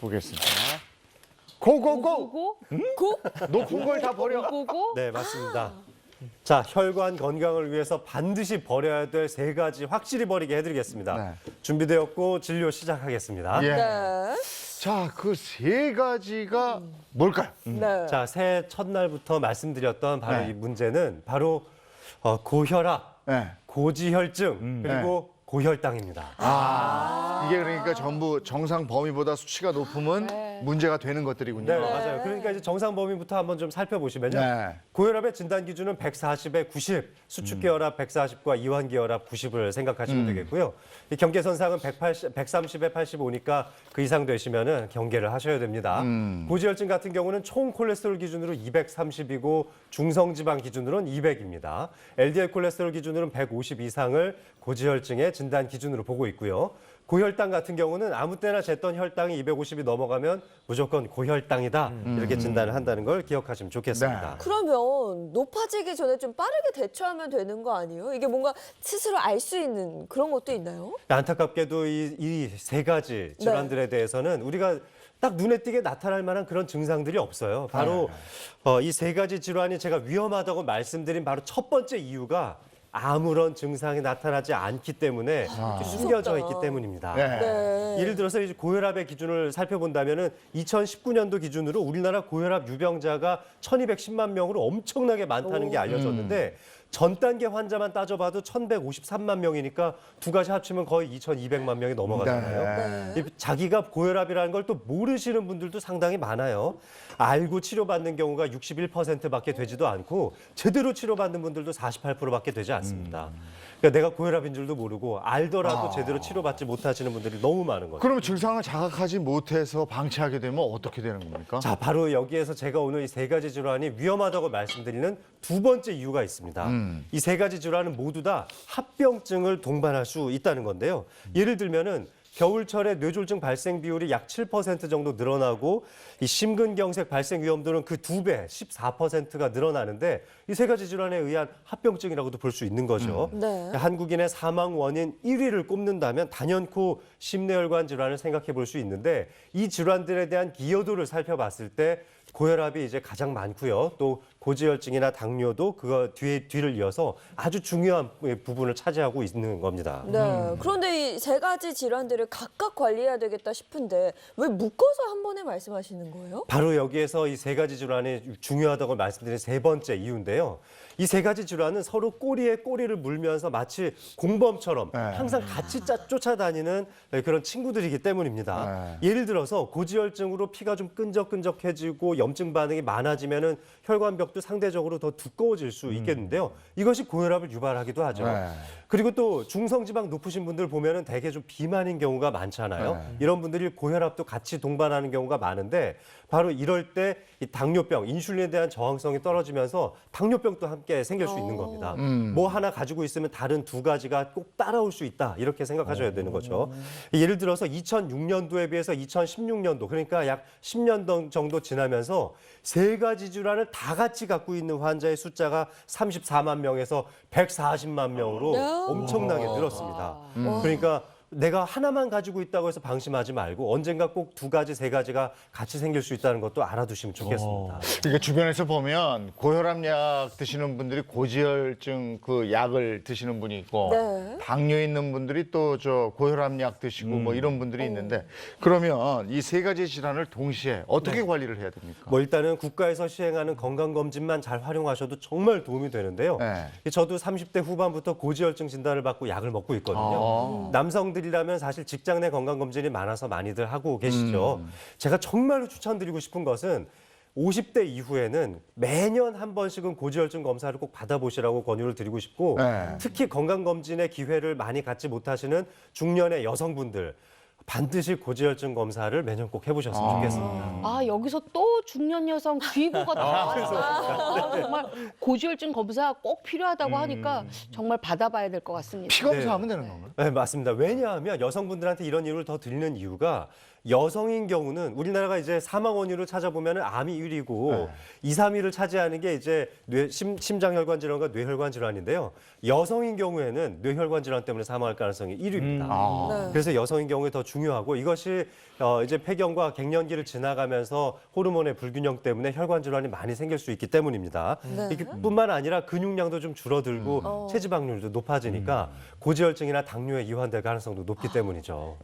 보겠습니다. 고고고! 고? 고? 높은 걸 다 버려. 고고? 네, 맞습니다. 자, 혈관 건강을 위해서 반드시 버려야 될 세 가지 확실히 버리게 해드리겠습니다. 네. 준비되었고 진료 시작하겠습니다. 예. 네. 자, 그 세 가지가 뭘까요? 네. 자, 새해 첫날부터 말씀드렸던 바로 네. 이 문제는 바로 고혈압, 네. 고지혈증, 그리고 고혈당입니다. 이게 그러니까 전부 정상 범위보다 수치가 높으면 문제가 되는 것들이군요. 네, 맞아요. 그러니까 이제 정상 범위부터 한번 좀 살펴보시면요. 네. 고혈압의 진단 기준은 140에 90, 수축기혈압 140과 이완기혈압 90을 생각하시면 되겠고요. 이 경계선상은 130에 85니까 그 이상 되시면은 경계를 하셔야 됩니다. 고지혈증 같은 경우는 총 콜레스테롤 기준으로 230이고 중성지방 기준으로는 200입니다. LDL 콜레스테롤 기준으로는 150 이상을 고지혈증의 진단 기준으로 보고 있고요. 고혈당 같은 경우는 아무 때나 쟀던 혈당이 250이 넘어가면 무조건 고혈당이다. 이렇게 진단을 한다는 걸 기억하시면 좋겠습니다. 네. 그러면 높아지기 전에 좀 빠르게 대처하면 되는 거 아니에요? 이게 뭔가 스스로 알 수 있는 그런 것도 있나요? 안타깝게도 이 세 가지 질환들에 대해서는 우리가 딱 눈에 띄게 나타날 만한 그런 증상들이 없어요. 바로 이 세 가지 질환이 제가 위험하다고 말씀드린 바로 첫 번째 이유가 아무런 증상이 나타나지 않기 때문에 숨겨져 있기 때문입니다. 네. 네. 예를 들어서 이제 고혈압의 기준을 살펴본다면은 2019년도 기준으로 우리나라 고혈압 유병자가 1,210만 명으로 엄청나게 많다는 게 알려졌는데 전 단계 환자만 따져봐도 1,153만 명이니까 두 가지 합치면 거의 2,200만 명이 넘어가잖아요. 네. 이 자기가 고혈압이라는 걸 또 모르시는 분들도 상당히 많아요. 알고 치료받는 경우가 61%밖에 되지도 않고 제대로 치료받는 분들도 48%밖에 되지 않습니다. 그러니까 내가 고혈압인 줄도 모르고 알더라도 제대로 치료받지 못하시는 분들이 너무 많은 거죠. 그러면 증상을 자각하지 못해서 방치하게 되면 어떻게 되는 겁니까? 자, 바로 여기에서 제가 오늘 이 세 가지 질환이 위험하다고 말씀드리는 두 번째 이유가 있습니다. 이 세 가지 질환은 모두 다 합병증을 동반할 수 있다는 건데요. 예를 들면은 겨울철에 뇌졸중 발생 비율이 약 7% 정도 늘어나고 이 심근경색 발생 위험도는 그 2배, 14%가 늘어나는데 이 세 가지 질환에 의한 합병증이라고도 볼 수 있는 거죠. 네. 한국인의 사망 원인 1위를 꼽는다면 단연코 심뇌혈관 질환을 생각해 볼 수 있는데 이 질환들에 대한 기여도를 살펴봤을 때 고혈압이 이제 가장 많고요. 또 고지혈증이나 당뇨도 그거 뒤를 이어서 아주 중요한 부분을 차지하고 있는 겁니다. 네. 그런데 이 세 가지 질환들을 각각 관리해야 되겠다 싶은데 왜 묶어서 한 번에 말씀하시는 거예요? 바로 여기에서 이 세 가지 질환이 중요하다고 말씀드린 세 번째 이유인데요. 이 세 가지 질환은 서로 꼬리에 꼬리를 물면서 마치 공범처럼 항상 같이 쫓아다니는 그런 친구들이기 때문입니다. 예를 들어서 고지혈증으로 피가 좀 끈적끈적해지고 염증 반응이 많아지면은 혈관벽도 상대적으로 더 두꺼워질 수 있겠는데요. 이것이 고혈압을 유발하기도 하죠. 그리고 또 중성지방 높으신 분들 보면은 대개 좀 비만인 경우가 많잖아요. 이런 분들이 고혈압도 같이 동반하는 경우가 많은데 바로 이럴 때 이 당뇨병, 인슐린에 대한 저항성이 떨어지면서 당뇨병도 함께 생길 수 있는 겁니다. 뭐 하나 가지고 있으면 다른 두 가지가 꼭 따라올 수 있다. 이렇게 생각하셔야 되는 거죠. 예를 들어서 2006년도에 비해서 2016년도 그러니까 약 10년 정도 지나면서 세 가지 질환을 다 같이 갖고 있는 환자의 숫자가 34만 명에서 140만 명으로 엄청나게 늘었습니다. 그러니까 내가 하나만 가지고 있다고 해서 방심하지 말고 언젠가 꼭 두 가지, 세 가지가 같이 생길 수 있다는 것도 알아두시면 좋겠습니다. 이게 주변에서 보면 고혈압약 드시는 분들이 고지혈증 그 약을 드시는 분이 있고 네. 당뇨 있는 분들이 또 저 고혈압약 드시고 뭐 이런 분들이 있는데 그러면 이 세 가지 질환을 동시에 어떻게 관리를 해야 됩니까? 뭐 일단은 국가에서 시행하는 건강검진만 잘 활용하셔도 정말 도움이 되는데요. 네. 저도 30대 후반부터 고지혈증 진단을 받고 약을 먹고 있거든요. 남성들이라면 사실 직장 내 건강검진이 많아서 많이들 하고 계시죠. 제가 정말로 추천드리고 싶은 것은 50대 이후에는 매년 한 번씩은 고지혈증 검사를 꼭 받아보시라고 권유를 드리고 싶고 특히 건강검진의 기회를 많이 갖지 못하시는 중년의 여성분들 반드시 고지혈증 검사를 매년 꼭 해보셨으면 좋겠습니다. 아, 여기서 또 중년 여성 귀보가 나왔어요. 정말 고지혈증 검사 꼭 필요하다고 하니까 정말 받아봐야 될 것 같습니다. 피 검사하면 되는 건가요? 네, 맞습니다. 왜냐하면 여성분들한테 이런 이유를 더 드리는 이유가 여성인 경우는 우리나라가 이제 사망 원인으로 찾아보면 암이 1위고 2, 3위를 차지하는 게 이제 심장혈관 질환과 뇌혈관 질환인데요. 여성인 경우에는 뇌혈관 질환 때문에 사망할 가능성이 1위입니다. 네. 그래서 여성인 경우에 더 중요하고 이것이 이제 폐경과 갱년기를 지나가면서 호르몬의 불균형 때문에 혈관 질환이 많이 생길 수 있기 때문입니다. 네. 이뿐만 아니라 근육량도 좀 줄어들고 체지방률도 높아지니까 고지혈증이나 당뇨에 이환될 가능성도 높기 때문이죠.